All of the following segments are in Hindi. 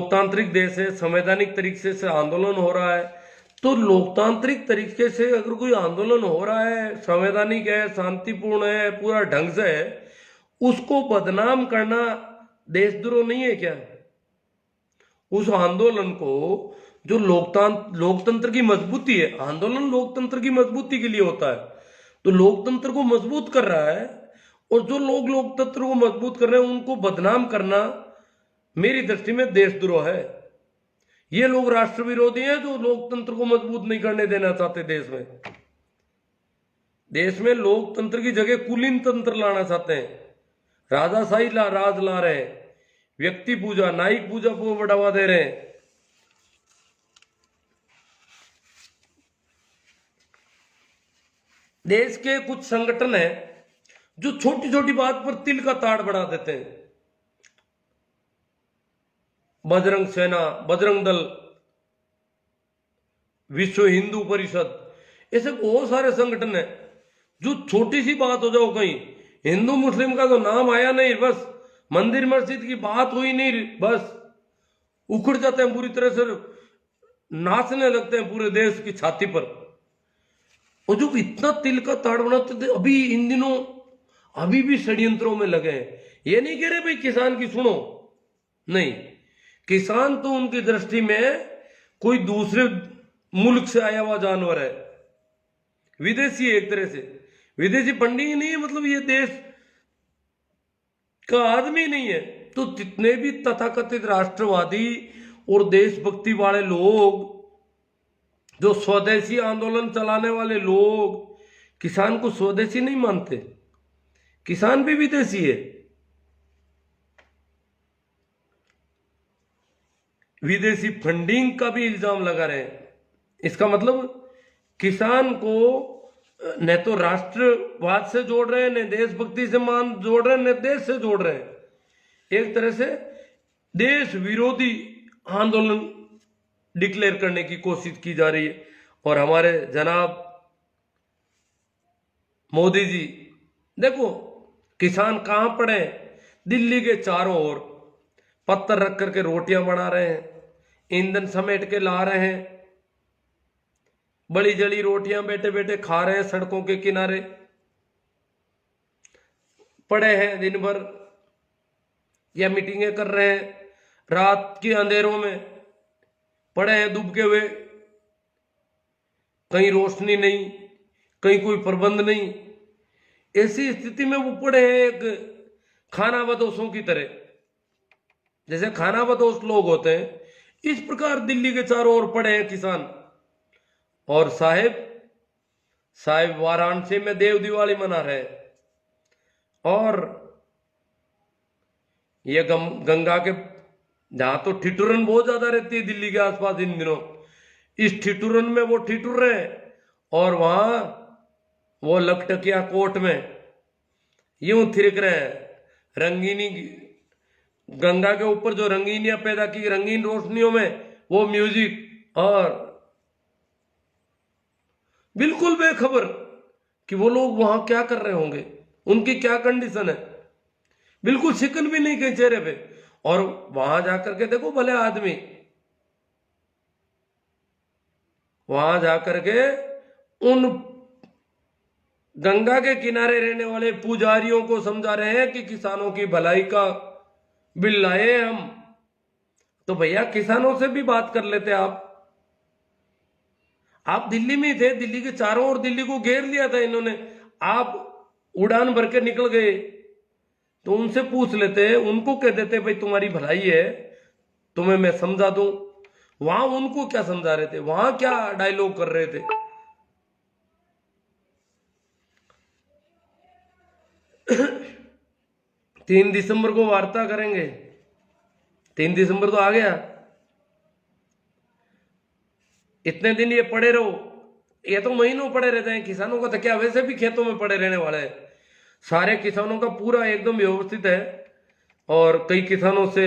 लोकतांत्रिक देश है, संवैधानिक तरीके से आंदोलन हो रहा है, तो लोकतांत्रिक तरीके से अगर कोई आंदोलन हो रहा है, संवैधानिक है, शांतिपूर्ण है, पूरा ढंग से है, उसको बदनाम करना देशद्रोह नहीं है क्या? उस आंदोलन को जो लोकतंत्र की मजबूती है, आंदोलन लोकतंत्र की मजबूती के लिए होता है, तो लोकतंत्र को मजबूत कर रहा है, और जो लोग लोकतंत्र को मजबूत कर रहे हैं उनको बदनाम करना मेरी दृष्टि में देशद्रोह है। ये लोग राष्ट्र विरोधी हैं जो लोकतंत्र को मजबूत नहीं करने देना चाहते। देश में लोकतंत्र की जगह कुलीन तंत्र लाना चाहते हैं, राजाशाही राज ला रहे हैं, व्यक्ति पूजा, नायिक पूजा को बढ़ावा दे रहे हैं। देश के कुछ संगठन हैं जो छोटी छोटी बात पर तिल का ताड़ बढ़ा देते हैं। बजरंग सेना, बजरंग दल, विश्व हिंदू परिषद, ऐसे बहुत सारे संगठन हैं जो छोटी सी बात हो जाओ, कहीं हिंदू मुस्लिम का तो नाम आया नहीं, बस मंदिर मस्जिद की बात हुई नहीं, बस उखड़ जाते हैं, पूरी तरह से नाचने लगते हैं पूरे देश की छाती पर। और जो इतना तिल का ताड़ बनाते थे, अभी इन दिनों अभी भी षड्यंत्रों में लगे हैं। ये नहीं कह रहे भाई किसान की सुनो, नहीं, किसान तो उनकी दृष्टि में कोई दूसरे मुल्क से आया हुआ जानवर है, विदेशी है, एक तरह से विदेशी पंडित ही नहीं है, मतलब ये देश का आदमी नहीं है। तो जितने भी तथाकथित राष्ट्रवादी और देशभक्ति वाले लोग, जो स्वदेशी आंदोलन चलाने वाले लोग, किसान को स्वदेशी नहीं मानते, किसान भी विदेशी है। विदेशी फंडिंग का भी इल्जाम लगा रहे हैं। इसका मतलब किसान को न तो राष्ट्रवाद से जोड़ रहे हैं, न देशभक्ति से मान जोड़ रहे हैं, न देश से जोड़ रहे हैं। एक तरह से देश विरोधी आंदोलन डिक्लेयर करने की कोशिश की जा रही है। और हमारे जनाब मोदी जी, देखो किसान कहां पड़े, दिल्ली के चारों ओर पत्थर रख करके रोटियां बना रहे हैं, ईंधन समेट के ला रहे हैं, बड़ी जली रोटियां बैठे बैठे खा रहे हैं, सड़कों के किनारे पड़े हैं दिन भर, या मीटिंगें कर रहे हैं, रात के अंधेरों में पड़े हैं दुबके हुए, कहीं रोशनी नहीं, कहीं कोई प्रबंध नहीं। ऐसी स्थिति में वो पड़े हैं एक खानाबदोशों की तरह, जैसे खानाबदोश लोग होते हैं, इस प्रकार दिल्ली के चारों ओर पड़े हैं किसान। और साहिब वाराणसी में देव दिवाली मना रहे हैं, और ये गंगा के जहां तो ठिठुरन बहुत ज्यादा रहती है दिल्ली के आसपास इन दिनों, इस ठिठुरन में वो ठिठुर रहे हैं, और वहां वो लखटकिया कोट में यूं थिरक रहे हैं। रंगीनी गंगा के ऊपर जो रंगीनियां पैदा की, रंगीन रोशनियों में वो म्यूजिक, और बिल्कुल बेखबर कि वो लोग वहां क्या कर रहे होंगे, उनकी क्या कंडीशन है, बिल्कुल शिकन भी नहीं कहीं चेहरे पे। और वहां जाकर के देखो भले आदमी, वहां जाकर के उन गंगा के किनारे रहने वाले पुजारियों को समझा रहे हैं कि किसानों की भलाई का बिल लाए हम। तो भैया किसानों से भी बात कर लेते आप दिल्ली में थे, दिल्ली के चारों ओर दिल्ली को घेर लिया था इन्होंने, आप उड़ान भर के निकल गए, तो उनसे पूछ लेते, उनको कह देते भाई तुम्हारी भलाई है, तुम्हें मैं समझा दूं। वहां उनको क्या समझा रहे थे, वहां क्या डायलॉग कर रहे थे। 3 दिसंबर को वार्ता करेंगे, 3 दिसंबर तो आ गया, इतने दिन ये पड़े रहो, ये तो महीनों पड़े रहते हैं। किसानों का तो क्या, वैसे भी खेतों में पड़े रहने वाले हैं। सारे किसानों का पूरा एकदम व्यवस्थित है, और कई किसानों से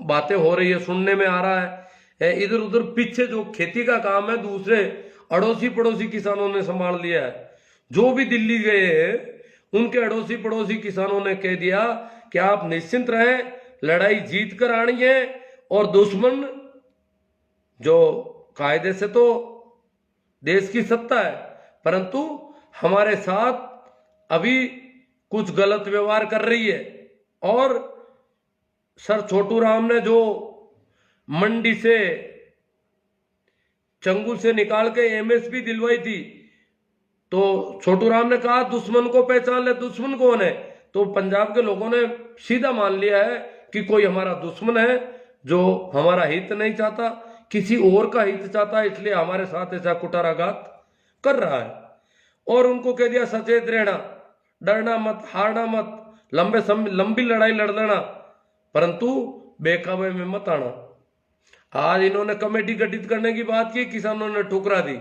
बातें हो रही है, सुनने में आ रहा है इधर उधर पीछे जो खेती का काम है दूसरे अड़ोसी पड़ोसी किसानों ने संभाल लिया है। जो भी दिल्ली गए हैं उनके अड़ोसी पड़ोसी किसानों ने कह दिया कि आप निश्चिंत रहें, लड़ाई जीत कर आनी है, और दुश्मन जो कायदे से तो देश की सत्ता है, परंतु हमारे साथ अभी कुछ गलत व्यवहार कर रही है। और सर छोटू राम ने जो मंडी से चंगुल से निकाल के एमएसपी दिलवाई थी, तो छोटू राम ने कहा दुश्मन को पहचान ले, दुश्मन कौन है? तो पंजाब के लोगों ने सीधा मान लिया है कि कोई हमारा दुश्मन है जो हमारा हित नहीं चाहता, किसी और का हित चाहता है, इसलिए हमारे साथ ऐसा कुटाराघात कर रहा है। और उनको कह दिया सचेत रहना, डरना मत, हारना मत, लंबी लड़ाई लड़ लेना, परंतु बेकाबू में मत आना। आज इन्होंने कमेटी गठित करने की बात की, किसानों ने ठुकरा दी।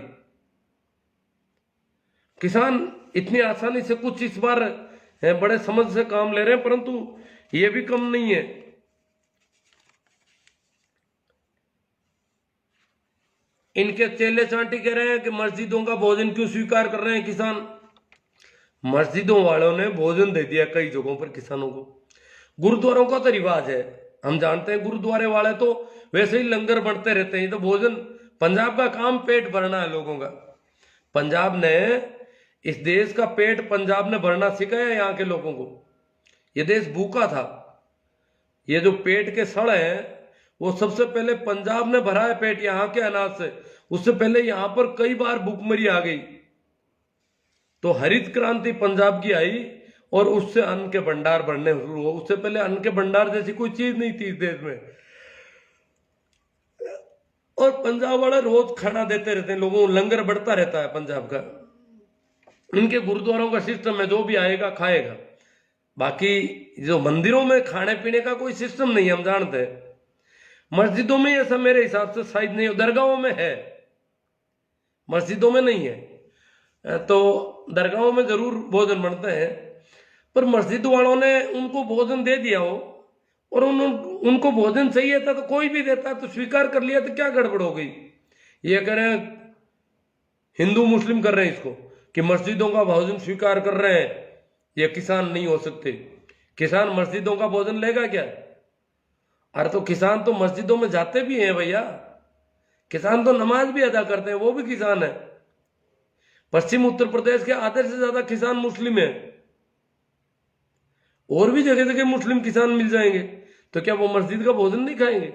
किसान इतनी आसानी से कुछ इस बार बड़े समझ से काम ले रहे हैं, परंतु ये भी कम नहीं है। इनके चेले चांटी कह रहे हैं कि मस्जिदों का भोजन क्यों स्वीकार कर रहे हैं किसान? मस्जिदों वालों ने भोजन दे दिया कई जगहों पर किसानों को। गुरुद्वारों का तो रिवाज है, हम जानते हैं, गुरुद्वारे वाले तो वैसे ही लंगर बढ़ते रहते हैं। तो भोजन, पंजाब का काम पेट भरना है लोगों का। पंजाब ने, इस देश का पेट पंजाब ने भरना सिखाया यहाँ के लोगों को। ये देश भूखा था, ये जो पेट के सड़ हैं वो सबसे पहले पंजाब ने भरा है पेट यहाँ के अनाज से। उससे पहले यहाँ पर कई बार भूखमरी आ गई, तो हरित क्रांति पंजाब की आई और उससे अन्न के भंडार बढ़ने शुरू हुए। उससे पहले अन्न के भंडार जैसी कोई चीज नहीं थी इस देश में। और पंजाब वाले रोज खाना देते रहते हैं लोगों को, लंगर बढ़ता रहता है पंजाब का। इनके गुरुद्वारों का सिस्टम है, जो भी आएगा खाएगा। बाकी जो मंदिरों में खाने पीने का कोई सिस्टम नहीं, हम जानते हैं। मस्जिदों में ऐसा मेरे हिसाब से शायद नहीं, दरगाहों में है, मस्जिदों में नहीं है। तो दरगाहों में जरूर भोजन बनते हैं, पर मस्जिद वालों ने उनको भोजन दे दिया हो और उनको भोजन चाहिए था तो कोई भी देता तो स्वीकार कर लिया, तो क्या गड़बड़ हो गई? ये कह रहे हैं हिंदू मुस्लिम कर रहे हैं इसको कि मस्जिदों का भोजन स्वीकार कर रहे हैं, ये किसान नहीं हो सकते। किसान मस्जिदों का भोजन लेगा क्या? अरे तो किसान तो मस्जिदों में जाते भी हैं भैया, किसान तो नमाज भी अदा करते हैं, वो भी किसान है। पश्चिम उत्तर प्रदेश के आधे से ज्यादा किसान मुस्लिम है, और भी जगह जगह मुस्लिम किसान मिल जाएंगे, तो क्या वो मस्जिद का भोजन नहीं खाएंगे?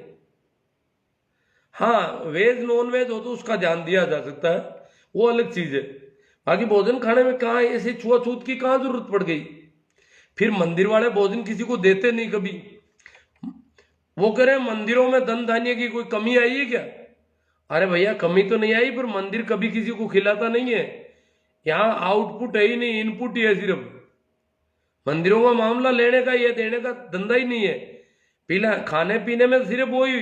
हाँ, वेज नॉन वेज हो तो उसका ध्यान दिया जा सकता है, वो अलग चीज है। बाकी भोजन खाने में कहाँ ऐसी छुआछूत की कहाँ जरूरत पड़ गई? फिर मंदिर वाले भोजन किसी को देते नहीं कभी। वो कह रहे हैं मंदिरों में धन धान्य की कोई कमी आई है क्या? अरे भैया कमी तो नहीं आई, पर मंदिर कभी किसी को खिलाता नहीं है। यहाँ आउटपुट है ही नहीं, इनपुट ही है सिर्फ। मंदिरों का मामला लेने का, ये देने का धंधा ही नहीं है। पीला खाने पीने में सिर्फ वही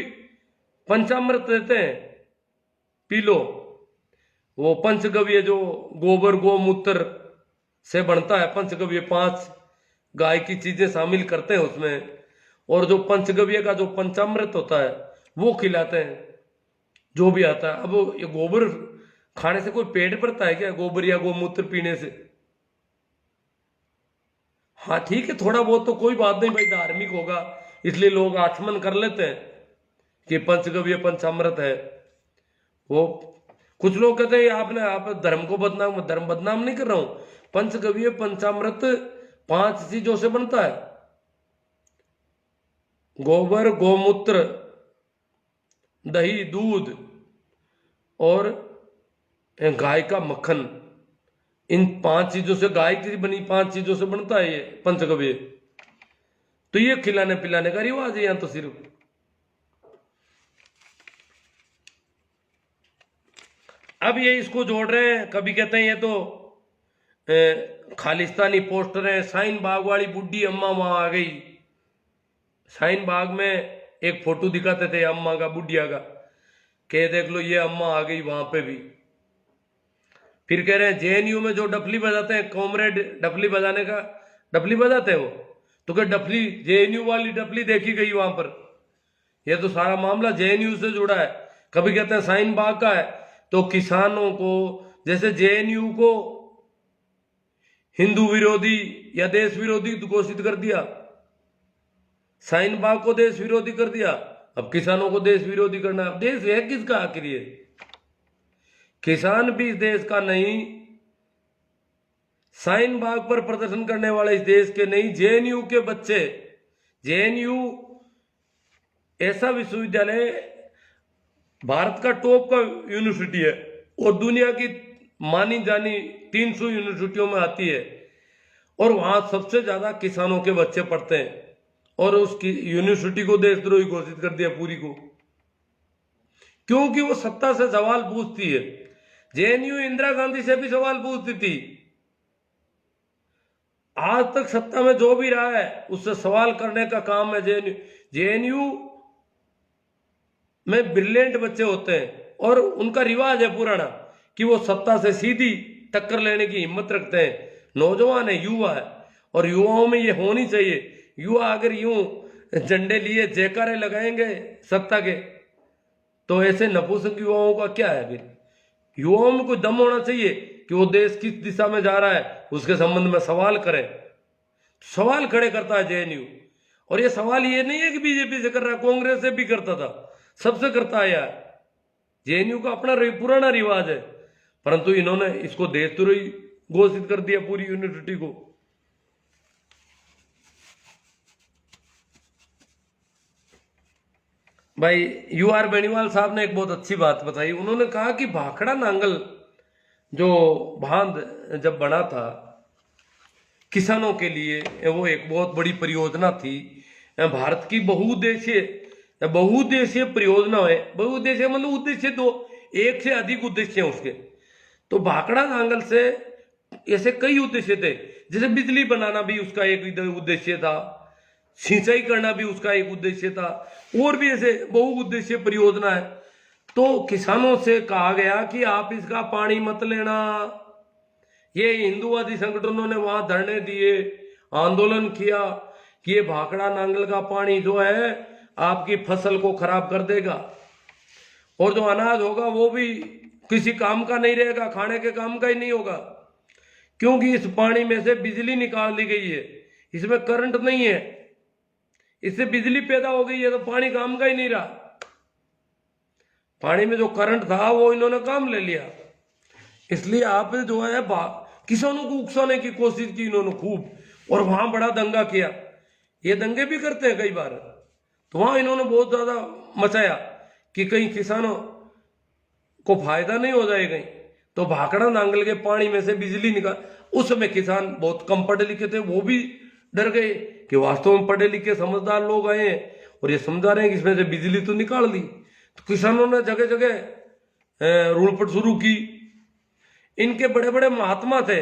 पंचामृत देते हैं, पी लो। वो पंचगव्य जो गोबर गोमूत्र से बनता है, पंचगव्य 5 गाय की चीजें शामिल करते हैं उसमें, और जो पंचगव्य का जो पंचामृत होता है वो खिलाते हैं, जो भी आता है। अब ये गोबर खाने से कोई पेट भरता है क्या? गोबर या गोमूत्र पीने से? हाँ ठीक है, थोड़ा बहुत तो कोई बात नहीं भाई, धार्मिक होगा इसलिए लोग आचमन कर लेते हैं कि पंचगव्य पंचामृत है। वो कुछ लोग कहते हैं आप धर्म को धर्म बदनाम नहीं कर रहा हूं। पंचगव्य पंचामृत 5 चीजों से बनता है: गोबर, गोमूत्र, दही, दूध और गाय का मक्खन। इन 5 चीजों से, गाय की बनी 5 चीजों से बनता है ये पंचगव्य। तो ये खिलाने पिलाने का रिवाज है यहां तो सिर्फ। अब ये इसको जोड़ रहे हैं, कभी कहते हैं ये तो खालिस्तानी पोस्टर है, शाहीन बाग वाली बुढ़ी अम्मा वहां आ गई। शाहीन बाग में एक फोटो दिखाते थे अम्मा का, बुढ़िया का, के देख लो ये अम्मा आ गई वहां पे भी। फिर कह रहे हैं जेएनयू में जो डफली बजाते हैं, कॉमरेड डफली बजाने का, डफली बजाते हैं वो, तो क्या डफली जेएनयू वाली डफली देखी गई वहां पर? ये तो सारा मामला जेएनयू से जुड़ा है। कभी कहते हैं शाहीन बाग का है, तो किसानों को, जैसे जेएनयू को हिंदू विरोधी या देश विरोधी घोषित कर दिया, शाहीन बाग को देश विरोधी कर दिया, अब किसानों को देश विरोधी करना, अब देश है किसका आखिर ये? किसान भी इस देश का नहीं, शाहीन बाग पर प्रदर्शन करने वाले इस देश के नहीं, जेएनयू के बच्चे। जेएनयू ऐसा विश्वविद्यालय भारत का टॉप का यूनिवर्सिटी है और दुनिया की मानी जानी 300 यूनिवर्सिटियों में आती है, और वहां सबसे ज्यादा किसानों के बच्चे पढ़ते हैं, और उसकी यूनिवर्सिटी को देशद्रोही घोषित कर दिया पूरी को, क्योंकि वो सत्ता से सवाल पूछती है। जेएनयू इंदिरा गांधी से भी सवाल पूछती थी, आज तक सत्ता में जो भी रहा है उससे सवाल करने का काम है जेएनयू। जेएनयू में ब्रिलियंट बच्चे होते हैं और उनका रिवाज है पुराना कि वो सत्ता से सीधी टक्कर लेने की हिम्मत रखते हैं। नौजवान है, युवा है, और युवाओं में ये होनी चाहिए। युवा अगर यूं झंडे लिए जयकारे लगाएंगे सत्ता के, तो ऐसे नपुंसक युवाओं का क्या है? फिर युवाओं में कोई दम होना चाहिए कि वो देश किस दिशा में जा रहा है उसके संबंध में सवाल करें। सवाल खड़े करता है जेएनयू, और ये सवाल ये नहीं है कि बीजेपी से कर रहा है, कांग्रेस से भी करता था, सबसे करता है यार। जेएनयू का अपना पुराना रिवाज है, परंतु इन्होंने इसको देशद्रोही घोषित कर दिया पूरी यूनिवर्सिटी को। भाई UR बेनीवाल साहब ने एक बहुत अच्छी बात बताई। उन्होंने कहा कि भाखड़ा नांगल जो बांध जब बना था किसानों के लिए, वो एक बहुत बड़ी परियोजना थी। भारत की बहुउद्देशीय परियोजना है। बहुउद्देशीय मतलब उद्देश्य दो, एक से अधिक उद्देश्य हैं उसके। तो भाखड़ा नांगल से ऐसे कई उद्देश्य थे, जैसे बिजली बनाना भी उसका एक उद्देश्य था, सिंचाई करना भी उसका एक उद्देश्य था, और भी ऐसे बहुउद्देशीय परियोजना है। तो किसानों से कहा गया कि आप इसका पानी मत लेना। ये हिंदूवादी संगठनों ने वहां धरने दिए, आंदोलन किया कि ये भाखड़ा नांगल का पानी जो है आपकी फसल को खराब कर देगा, और जो अनाज होगा वो भी किसी काम का नहीं रहेगा, खाने के काम का ही नहीं होगा, क्योंकि इस पानी में से बिजली निकाल दी गई है, इसमें करंट नहीं है, इससे बिजली पैदा हो गई है, तो पानी काम का ही नहीं रहा। पानी में जो करंट था वो इन्होंने काम ले लिया। इसलिए आप जो है किसानों को उकसाने की कोशिश की इन्होंने खूब, और वहां बड़ा दंगा किया। ये दंगे भी करते हैं कई बार, तो वहां इन्होंने बहुत ज्यादा मचाया कि कहीं किसानों को फायदा नहीं हो जाए कहीं। तो भाखड़ा नांगल के पानी में से बिजली निकाल, उस समय किसान बहुत कम पढ़े लिखे थे, वो भी डर गए कि वास्तव में पढ़े लिखे समझदार लोग आए हैं और ये समझा रहे हैं कि इसमें से बिजली तो निकाल दी। तो किसानों ने जगह जगह रूलपट शुरू की। इनके बड़े बड़े महात्मा थे,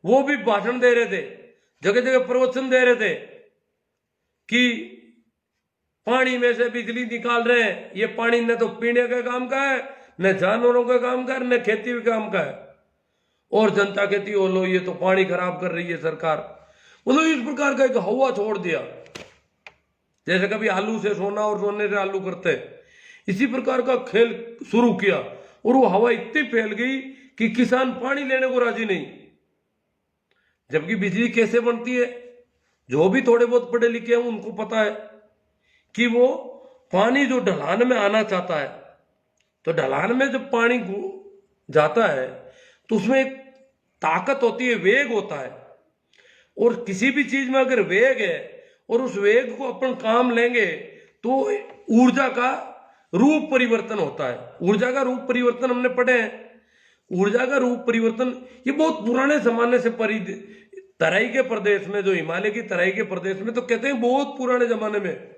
वो भी भाषण दे रहे थे, जगह जगह प्रवचन दे रहे थे कि पानी में से बिजली निकाल रहे हैं, ये पानी न तो पीने के काम का है, न जानवरों के काम का है, न खेती के काम का है, और जनता कहती हो लो ये तो पानी खराब कर रही है सरकार। मतलब इस प्रकार का एक हवा छोड़ दिया, जैसे कभी आलू से सोना और सोने से आलू करते, इसी प्रकार का खेल शुरू किया, और वो हवा इतनी फैल गई कि किसान पानी लेने को राजी नहीं। जबकि बिजली कैसे बनती है, जो भी थोड़े बहुत पढ़े लिखे हैं उनको पता है कि वो पानी जो ढलान में आना चाहता है, तो ढलान में जब पानी जाता है तो उसमें एक ताकत होती है, वेग होता है, और किसी भी चीज में अगर वेग है और उस वेग को अपन काम लेंगे तो ऊर्जा का रूप परिवर्तन होता है। ऊर्जा का रूप परिवर्तन हमने पढ़े हैं। ऊर्जा का रूप परिवर्तन ये बहुत पुराने जमाने से तराई के प्रदेश में, जो हिमालय की तराई के प्रदेश में, तो कहते हैं बहुत पुराने जमाने में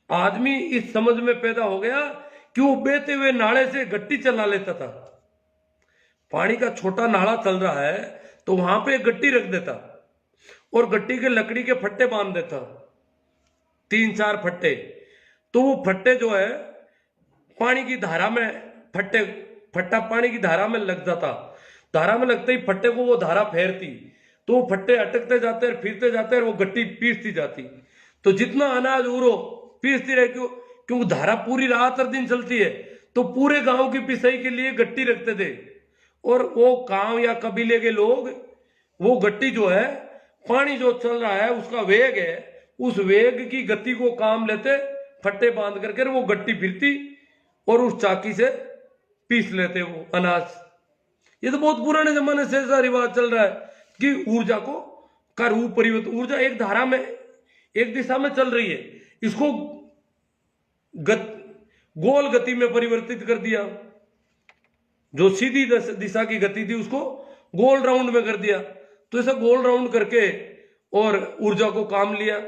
आदमी इस समझ में पैदा हो गया कि वो बहते हुए नाले से गट्टी चला लेता था। पानी का छोटा नाला चल रहा है तो वहां पे गट्टी रख देता और गट्टी के लकड़ी के फट्टे बांध देता, 3-4 फट्टे। तो वो फट्टे जो है पानी की धारा में, फट्टा पानी की धारा में लग जाता। धारा में लगते ही फट्टे को वो धारा फेरती, तो वो फट्टे अटकते जाते हैं, फिरते जाते हैं, वो गट्टी पीसती जाती। तो जितना अनाज उरो पीसती रहे, क्योंकि धारा पूरी रात हर दिन चलती है, तो पूरे गांव की पिसाई के लिए गट्टी रखते थे। और वो गांव या कबीले के लोग वो गट्टी जो है, पानी जो चल रहा है उसका वेग है, उस वेग की गति को काम लेते, फट्टे बांध करके वो गट्टी फिरती और उस चाकी से पीस लेते वो अनाज। ये तो बहुत पुराने जमाने से ऐसा रिवाज चल रहा है कि ऊर्जा को का रूप परिवर्तन, ऊर्जा एक धारा में एक दिशा में चल रही है, इसको गोल गति में परिवर्तित कर दिया। जो सीधी दिशा की गति थी उसको गोल राउंड में कर दिया। तो ऐसा गोल राउंड करके और ऊर्जा को काम लिया।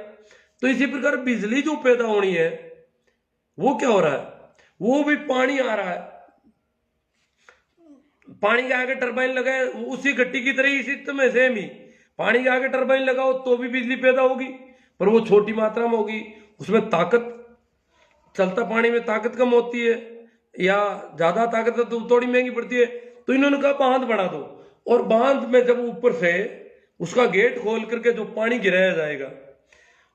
तो इसी प्रकार बिजली जो पैदा होनी है वो क्या हो रहा है, वो भी पानी आ रहा है, पानी के आगे टरबाइन लगाए, उसी गट्टी की तरह ही सिस्टम है सेम ही। पानी के आगे टरबाइन लगाओ तो भी बिजली पैदा होगी, पर वो छोटी मात्रा में होगी, उसमें ताकत, चलता पानी में ताकत कम होती है, या ज्यादा ताकत है तो थोड़ी महंगी पड़ती है। तो इन्होंने कहा बांध बढ़ा दो, और बांध में जब ऊपर से उसका गेट खोल करके जो पानी गिराया जाएगा,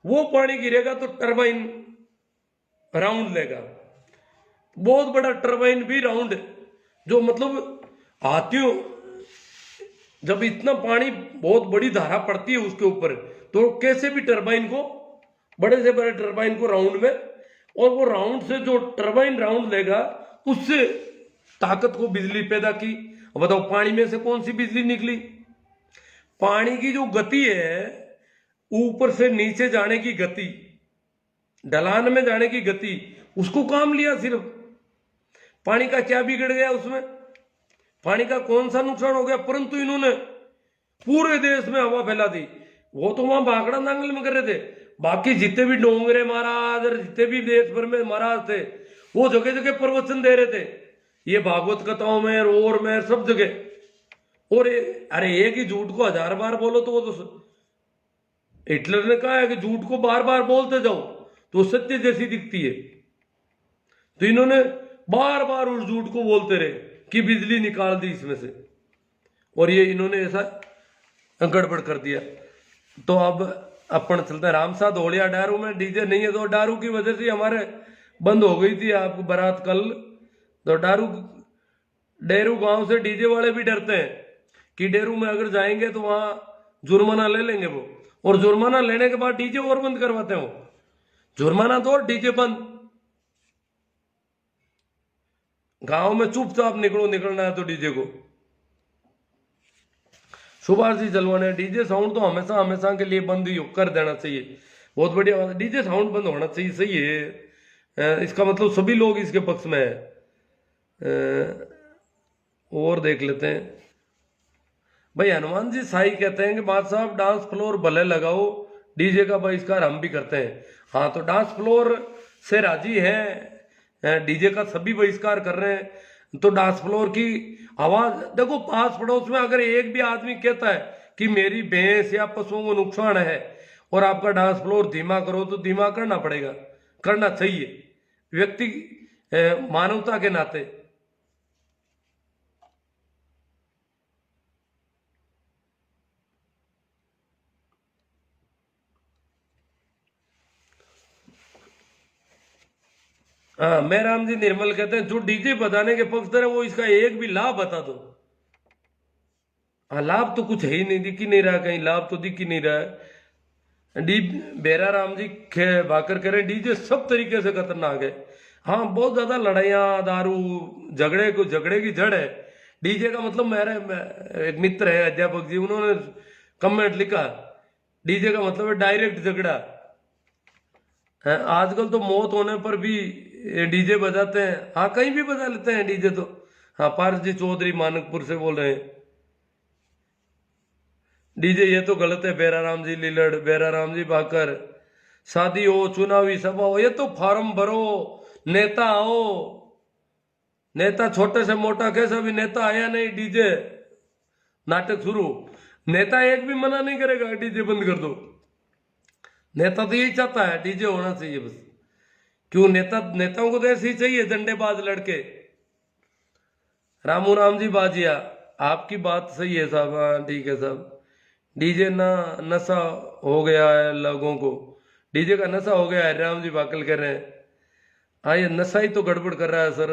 वो पानी गिरेगा तो टरबाइन राउंड लेगा, बहुत बड़ा टरबाइन भी राउंड, जो मतलब हाथियों जब इतना पानी बहुत बड़ी धारा पड़ती है उसके ऊपर, तो कैसे भी टरबाइन को, बड़े से बड़े टरबाइन को राउंड में, और वो राउंड से जो टरबाइन राउंड लेगा उससे ताकत को बिजली पैदा की। अब बताओ पानी में से कौन सी बिजली निकली? पानी की जो गति है, ऊपर से नीचे जाने की गति, ढलान में जाने की गति, उसको काम लिया सिर्फ। पानी का क्या बिगड़ गया उसमें, पानी का कौन सा नुकसान हो गया? परंतु इन्होंने पूरे देश में हवा फैला दी। वो तो वहां भाखड़ा नांगल में कर रहे थे, बाकी जितने भी डोंगरे महाराज और जितने भी देश भर में महाराज थे, वो जगह जगह प्रवचन दे रहे थे, ये भागवत कथाओं में और में सब जगह। और अरे एक ही झूठ को 1000 बार बोलो तो वो तो, हिटलर ने कहा है कि झूठ को बार बार बोलते जाओ तो सत्य जैसी दिखती है। तो इन्होंने बार बार उस झूठ को बोलते रहे कि बिजली निकाल दी इसमें से, और ये इन्होंने ऐसा गड़बड़ कर दिया। तो अब अपन चलते हैं रामसा धोलिया डारू में डीजे नहीं है, तो डारू की वजह से हमारे बंद हो गई थी आपको बारात कल। तो डेरू गांव से डीजे वाले भी डरते हैं कि डेरू में अगर जाएंगे तो वहां जुर्माना ले लेंगे वो, और जुर्माना लेने के बाद डीजे और बंद करवाते हैं वो, जुर्माना दो डीजे बंद। गांव में चुपचाप निकलना है तो डीजे को। सुभाष जी जलवाने डीजे साउंड तो हमेशा के लिए बंद ही कर देना चाहिए, बहुत बढ़िया बात है, डीजे साउंड बंद होना चाहिए, सही है। इसका मतलब सभी लोग इसके पक्ष में है। और देख लेते हैं भाई, हनुमान जी साई कहते हैं कि बात साहब डांस फ्लोर भले लगाओ, डीजे का बहिष्कार हम भी करते हैं। हाँ, तो डांस फ्लोर से राजी है, डीजे का सभी बहिष्कार कर रहे हैं। तो डांस फ्लोर की आवाज देखो, पास पड़ोस में अगर एक भी आदमी कहता है कि मेरी भैंस या पशुओं को नुकसान है और आपका डांस फ्लोर धीमा करो, तो धीमा करना पड़ेगा, करना चाहिए व्यक्ति मानवता के नाते। हाँ, मैं राम जी निर्मल कहते हैं जो डीजे बजाने के पक्षधर है वो इसका एक भी लाभ बता दो। हाँ, लाभ तो कुछ है ही नहीं, दिख ही नहीं रहा, कहीं लाभ तो दिख ही नहीं रहा है। बेरा राम जी भाकर कह रहे डीजे सब तरीके से खतरनाक है। हाँ, बहुत ज्यादा लड़ाइयाँ, दारू, झगड़े की जड़ है डीजे का। मतलब मेरे एक मित्र है अध्यापक जी, उन्होंने कमेंट लिखा डीजे का मतलब है डायरेक्ट झगड़ा है। आजकल तो मौत होने पर भी डीजे बजाते हैं। हाँ, कहीं भी बजा लेते हैं डीजे तो। हाँ, पारस जी चौधरी मानकपुर से बोल रहे हैं डीजे ये तो गलत है। बेरा राम जी लीलड़, बेरा राम जी भाकर, शादी हो, चुनावी सभा हो, ये तो फार्म भरो, नेता आओ, नेता छोटे से मोटा कैसा भी नेता आया नहीं, डीजे नाटक शुरू। नेता एक भी मना नहीं करेगा डीजे बंद कर दो, नेता तो यही चाहता है डीजे होना चाहिए बस। क्यों, नेताओं को तो ऐसे ही चाहिए, डंडेबाज लड़के। रामू राम जी बाजिया, आपकी बात सही है साहब, हाँ ठीक है साहब। डीजे ना नशा हो गया है लोगों को, डीजे का नशा हो गया है, राम जी बाकल कह रहे हैं। हाँ, ये नशा ही तो गड़बड़ कर रहा है सर।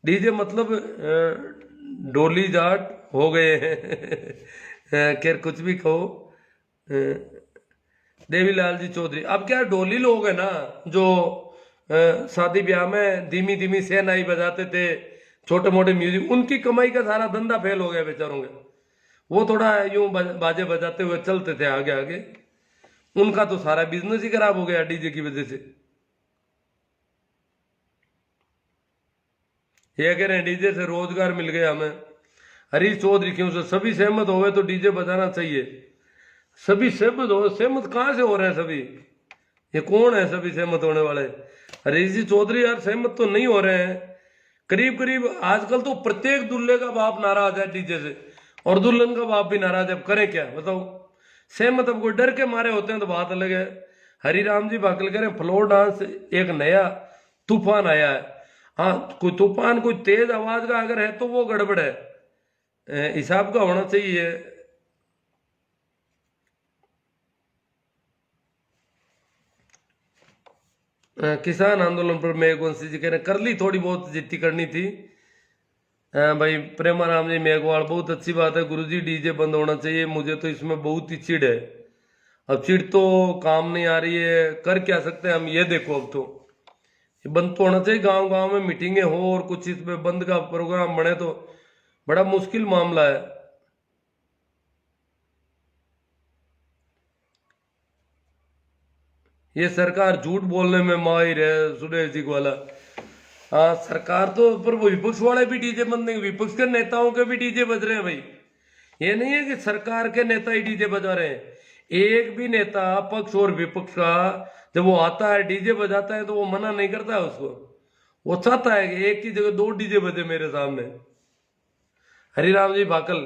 डीजे मतलब डोली जाट हो गए हैं। खैर कुछ भी कहो, देवीलाल जी चौधरी। अब क्या डोली लोग है ना जो शादी ब्याह में धीमी धीमी शहनाई बजाते थे, छोटे मोटे म्यूजिक, उनकी कमाई का सारा धंधा फेल हो गया बेचारों का। वो थोड़ा यूं बाजे बजाते हुए चलते थे आगे आगे, उनका तो सारा बिजनेस ही खराब हो गया डीजे की वजह से। ये कह रहे हैं डीजे से रोजगार मिल गया हमें। हरीश चौधरी क्यों से सभी सहमत हो गए तो डीजे बजाना चाहिए। सभी सहमत हो, सहमत कहां से हो रहे हैं सभी? ये कौन है सभी सहमत होने वाले? हरीश जी चौधरी यार सहमत तो नहीं हो रहे हैं। करीब करीब आजकल तो प्रत्येक दूल्हे का बाप नाराज है डीजे से, और दुल्हन का बाप भी नाराज है। अब करें क्या बताओ? सहमत अब कोई डर के मारे होते हैं तो बात अलग है। हरिराम जी भाकल कह रहे हैं फ्लोर डांस एक नया तूफान आया है। हाँ, कोई तूफान कोई तेज आवाज का अगर है तो वो गड़बड़ है, हिसाब का होना चाहिए। किसान आंदोलन पर मेघवंशी जी कह रहे हैं कर ली थोड़ी बहुत जितनी करनी थी। भाई प्रेमाराम जी मेघवाल बहुत अच्छी बात है गुरुजी, डीजे बंद होना चाहिए। मुझे तो इसमें बहुत ही चिढ़ है। अब चिढ़ तो काम नहीं आ रही है, कर क्या सकते हैं हम? ये देखो अब तो ये बंद तो होना चाहिए। गांव गांव में मीटिंगें हो और कुछ इस पे बंद का प्रोग्राम बने तो बड़ा मुश्किल मामला है। ये सरकार झूठ बोलने में माहिर है, सुरेश जी वाला। हाँ सरकार तो, पर वो विपक्ष वाले भी डीजे बंद नहीं, विपक्ष के नेताओं के भी डीजे बज रहे हैं भाई। ये नहीं है कि सरकार के नेता ही डीजे बजा रहे हैं। एक भी नेता पक्ष और विपक्ष का जब वो आता है डीजे बजाता है तो वो मना नहीं करता है उसको। वो चाहता है कि एक की जगह दो डीजे बजे मेरे सामने। हरिराम जी भाकल,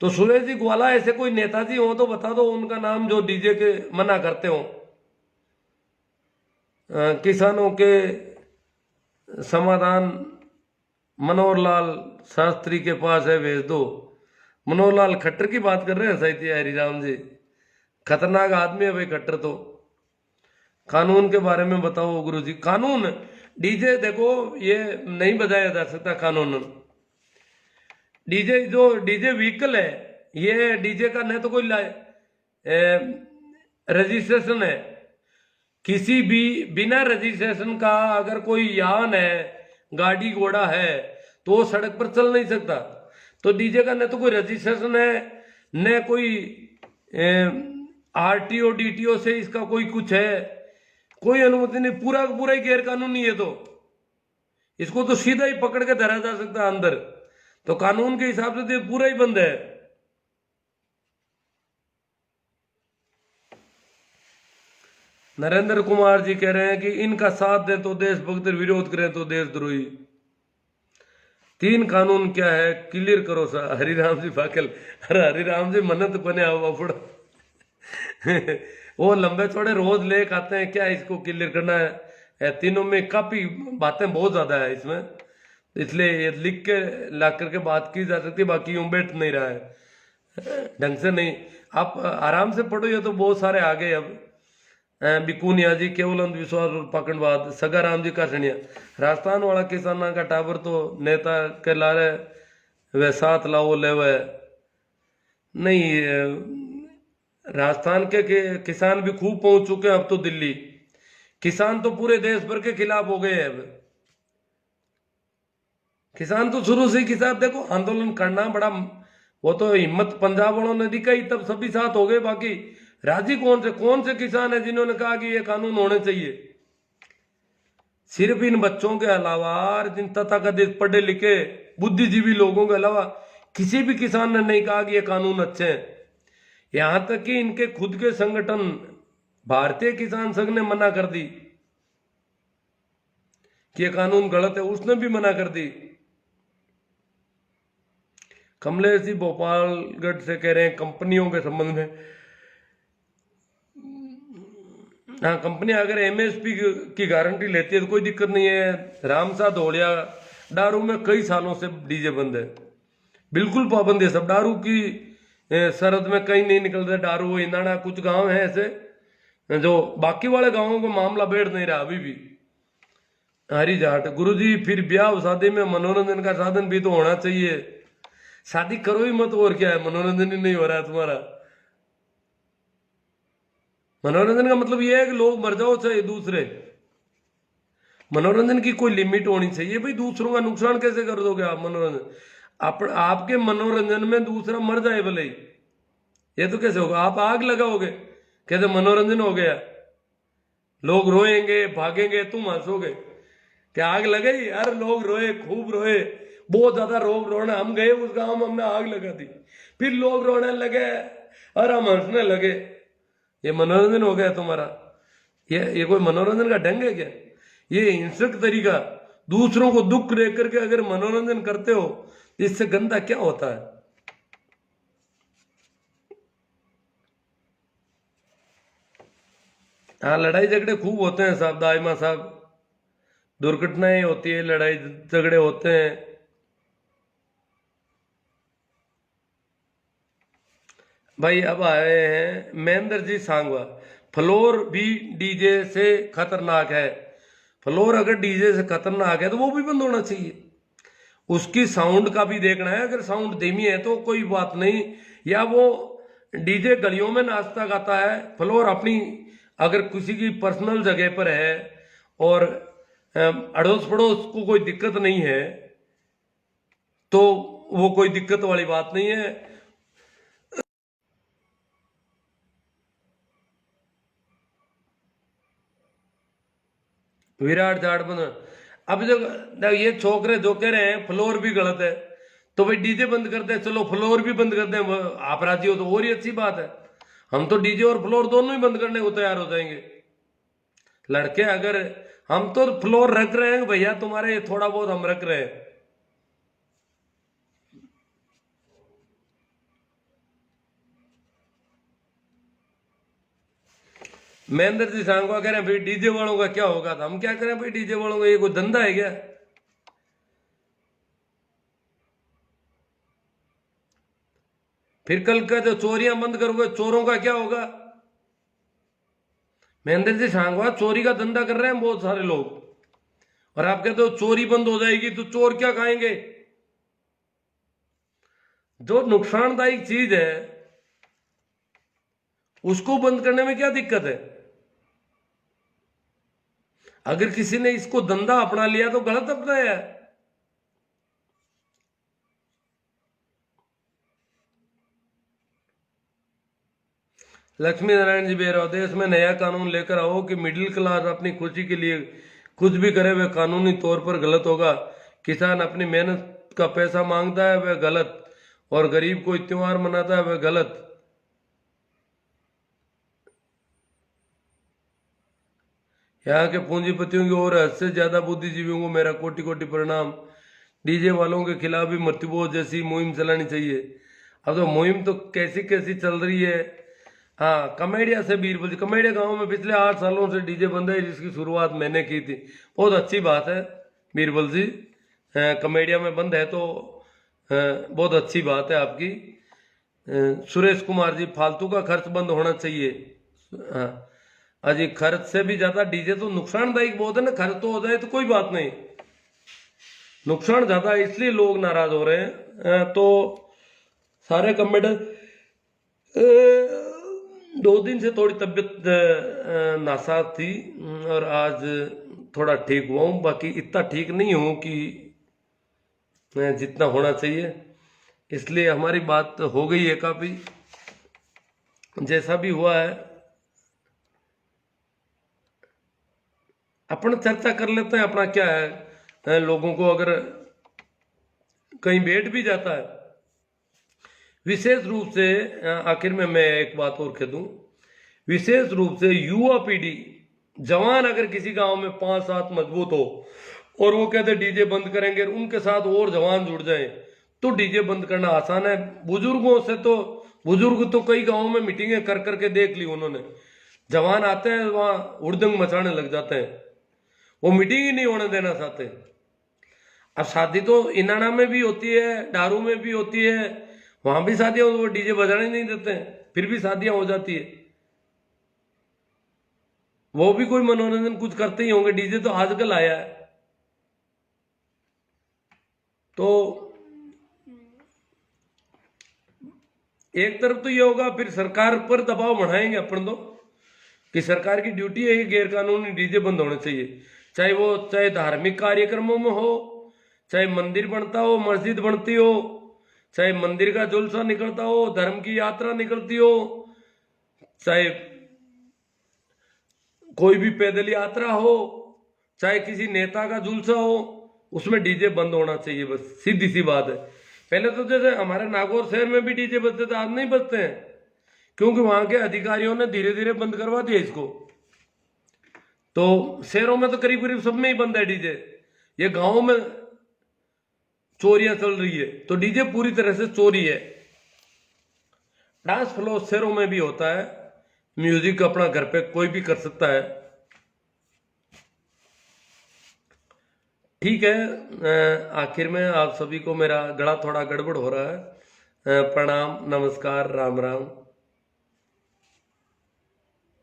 तो सुरेश जी ग्वाला ऐसे कोई नेताजी हो तो बता दो उनका नाम जो डीजे के मना करते हो। किसानों के समाधान मनोहर लाल शास्त्री के पास है, भेज दो। मनोहर लाल खट्टर की बात कर रहे हैं साहित्य हरिराम जी? खतरनाक आदमी है भाई खट्टर तो। कानून के बारे में बताओ गुरुजी। कानून डीजे देखो ये नहीं बजाया जा सकता कानून। डीजे जो डीजे व्हीकल है, ये डीजे का न तो कोई रजिस्ट्रेशन है। किसी भी बिना रजिस्ट्रेशन का अगर कोई यान है, गाड़ी घोड़ा है, तो वो सड़क पर चल नहीं सकता। तो डीजे का न तो कोई रजिस्ट्रेशन है, न कोई आरटीओ डीटीओ से इसका कोई कुछ है, कोई अनुमति नहीं। पूरा का पूरा ही गैर कानूनी है। तो इसको तो सीधा ही पकड़ के धरा जा सकता है अंदर। तो कानून के हिसाब से तो पूरा ही बंद है। नरेंद्र कुमार जी कह रहे हैं कि इनका साथ दे तो देशभक्त, विरोध करें तो देशद्रोही। तीन कानून क्या है क्लियर करो सा। हरिराम जी फाकल, अरे हरिराम जी मन्नत बने फुड़ा वो लंबे चौड़े रोज लेके आते हैं, क्या इसको क्लियर करना है? तीनों में काफी बातें बहुत ज्यादा है इसमें, इसलिए ये लिख के ला करके बात की जा सकती है। बाकी यूं बैठ नहीं रहा है ढंग से नहीं। आप आराम से पढ़ो, ये तो बहुत सारे आ गए अब। बिकुनिया जी, केवल अंधविश्वास और पाखंडवाद। सगाराम जी का सणिया, राजस्थान वाला किसाना का टावर तो नेता के लारे वे साथ लाओ ले वे नहीं। राजस्थान के किसान भी खूब पहुंच चुके हैं अब तो दिल्ली। किसान तो पूरे देश भर के खिलाफ हो गए हैं अब। किसान तो शुरू से ही किसान देखो आंदोलन करना बड़ा, वो तो हिम्मत पंजाब वालों ने दिखाई तब सभी साथ हो गए। बाकी राजी कौन से किसान है जिन्होंने कहा कि ये कानून होने चाहिए? सिर्फ इन बच्चों के अलावा, जिन तथाकथित पढ़े लिखे बुद्धिजीवी लोगों के अलावा किसी भी किसान ने नहीं कहा कि ये कानून अच्छे हैं। यहां तक कि इनके खुद के संगठन भारतीय किसान संघ ने मना कर दी कि ये कानून गलत है, उसने भी मना कर दी। कमलेश जी भोपालगढ़ से कह रहे हैं कंपनियों के संबंध में, हाँ कंपनी अगर एमएसपी की गारंटी लेती है तो कोई दिक्कत नहीं है। रामसा धोलिया दारू में कई सालों से डीजे बंद है, बिल्कुल पाबंदी है सब। दारू की सरहद में कहीं नहीं निकलते दारू। इंदाना कुछ गांव है ऐसे जो बाकी वाले गांवों को मामला बैठ नहीं रहा अभी भी। हरी जाट, गुरुजी फिर ब्याह शादी में मनोरंजन का साधन भी तो होना चाहिए। शादी करो ही मत, और क्या है, मनोरंजन ही नहीं हो रहा है तुम्हारा। मनोरंजन का मतलब ये है कि लोग मर जाओ चाहे दूसरे। मनोरंजन की कोई लिमिट होनी चाहिए भाई। दूसरों का नुकसान कैसे कर दोगे आप? मनोरंजन आपके मनोरंजन में दूसरा मर जाए भले ही, ये तो कैसे होगा? आप आग लगाओगे, कैसे मनोरंजन हो गया? लोग रोएंगे भागेंगे, तुम हंसोगे। क्या आग लगाई? यार लोग रोए, खूब रोए, बहुत ज्यादा लोग रोना। हम गए उस गांव में, हमने आग लगा दी, फिर लोग रोने लगे और हम हंसने लगे। ये मनोरंजन हो गया तुम्हारा? ये कोई मनोरंजन का ढंग है क्या? ये हिंसक तरीका, दूसरों को दुख दे करके अगर मनोरंजन करते हो, इससे गंदा क्या होता है? हाँ, लड़ाई झगड़े खूब होते हैं साहब, दाइमा साहब। दुर्घटनाएं होती है, लड़ाई झगड़े होते हैं। भाई अब आए हैं महेंद्र जी सांगवा। फ्लोर भी डीजे से खतरनाक है। फ्लोर अगर डीजे से खतरनाक है तो वो भी बंद होना चाहिए। उसकी साउंड का भी देखना है। अगर साउंड धीमी है तो कोई बात नहीं, या वो डीजे गलियों में नाचता गाता है। फ्लोर अपनी, अगर किसी की पर्सनल जगह पर है और अड़ोस पड़ोस को कोई दिक्कत नहीं है तो वो कोई दिक्कत वाली बात नहीं है। विराट झाड़ बन। अब जो ये छोकरे जो कह रहे हैं फ्लोर भी गलत है, तो भाई डीजे बंद करते हैं, चलो फ्लोर भी बंद करते हैं, आप राजी हो तो और ही अच्छी बात है। हम तो डीजे और फ्लोर दोनों ही बंद करने को तैयार हो जाएंगे। लड़के अगर, हम तो फ्लोर रख रहे हैं भैया, तुम्हारे थोड़ा बहुत हम रख रहे हैं। महेंद्र जी सांगवा कह रहे हैं भाई डीजे वालों का क्या होगा? तो हम क्या करें भाई डीजे वालों का? ये कोई धंधा है क्या? फिर कल का जो चोरियां बंद करोगे, चोरों का क्या होगा? महेंद्र जी सांगवा, चोरी का धंधा कर रहे हैं बहुत सारे लोग, और आप कहते हो चोरी बंद हो जाएगी, तो चोर क्या खाएंगे? जो नुकसानदायक चीज है उसको बंद करने में क्या दिक्कत है? अगर किसी ने इसको धंधा अपना लिया तो गलत अपनाया है। लक्ष्मी नारायण जी बेराव, देश में नया कानून लेकर आओ कि मिडिल क्लास अपनी खुशी के लिए कुछ भी करे, वह कानूनी तौर पर गलत होगा। किसान अपनी मेहनत का पैसा मांगता है, वह गलत, और गरीब कोई त्योहार मनाता है, वह गलत। यहाँ के पूंजीपतियों की और हद से ज्यादा बुद्धिजीवियों को मेरा कोटि कोटि प्रणाम। डीजे वालों के खिलाफ भी मृत्युबोध जैसी मुहिम चलानी चाहिए। अब तो मुहिम तो कैसी कैसी चल रही है। हाँ, कमेडिया से बीरबल जी, कमेडिया गांव में पिछले 8 सालों से डीजे बंद है, जिसकी शुरुआत मैंने की थी। बहुत अच्छी बात है बीरबल जी, कमेडिया में बंद है तो बहुत अच्छी बात है आपकी। सुरेश कुमार जी, फालतू का खर्च बंद होना चाहिए। हाँ अजी, खर्च से भी ज्यादा डीजे तो नुकसानदायक बहुत है ना। खर्च तो हो जाए तो कोई बात नहीं, नुकसान ज्यादा है इसलिए लोग नाराज हो रहे हैं। तो सारे कमेडियन, 2 दिन से थोड़ी तबीयत नासाज थी, और आज थोड़ा ठीक हुआ हूँ। बाकी इतना ठीक नहीं हूँ कि जितना होना चाहिए, इसलिए हमारी बात हो गई है काफी। जैसा भी हुआ है अपन चर्चा कर लेते हैं। अपना क्या है, लोगों को अगर कहीं बैठ भी जाता है, विशेष रूप से आखिर में मैं एक बात और कह दूं, विशेष रूप से युवा पीढ़ी, जवान अगर किसी गांव में 5-7 मजबूत हो और वो कहते डीजे बंद करेंगे, उनके साथ और जवान जुड़ जाएं, तो डीजे बंद करना आसान है। बुजुर्गों से तो, बुजुर्ग तो कई गांवों में मीटिंगें कर करके देख ली उन्होंने, जवान आते हैं वहां हुड़दंग मचाने लग जाते हैं, वो मीटिंग ही नहीं होने देना चाहते। अब शादी तो इनाना में भी होती है, डारू में भी होती है, वहां भी शादियां, वो डीजे बजाने नहीं देते हैं, फिर भी शादियां हो जाती है। वो भी कोई मनोरंजन कुछ करते ही होंगे, डीजे तो आजकल आया है। तो एक तरफ तो ये होगा, फिर सरकार पर दबाव बढ़ाएंगे अपन तो, कि सरकार की ड्यूटी है कि गैर कानूनी डीजे बंद होने चाहिए, चाहे धार्मिक कार्यक्रमों में हो, चाहे मंदिर बनता हो, मस्जिद बनती हो, चाहे मंदिर का जुलसा निकलता हो, धर्म की यात्रा निकलती हो, चाहे कोई भी पैदल यात्रा हो, चाहे किसी नेता का जुलसा हो, उसमें डीजे बंद होना चाहिए। बस सीधी सी बात है। पहले तो जैसे हमारे नागौर शहर में भी डीजे बजते थे, आज नहीं बजते हैं, क्योंकि वहां के अधिकारियों ने धीरे धीरे बंद करवा दिया इसको। तो शहरों में तो करीब करीब सब में ही बंद है डीजे। ये गांवों में चोरियां चल रही है, तो डीजे पूरी तरह से चोरी है। डांस फ्लो शहरों में भी होता है, म्यूजिक अपना घर पे कोई भी कर सकता है। ठीक है, आखिर में आप सभी को मेरा गला थोड़ा गड़बड़ हो रहा है। प्रणाम, नमस्कार, राम राम।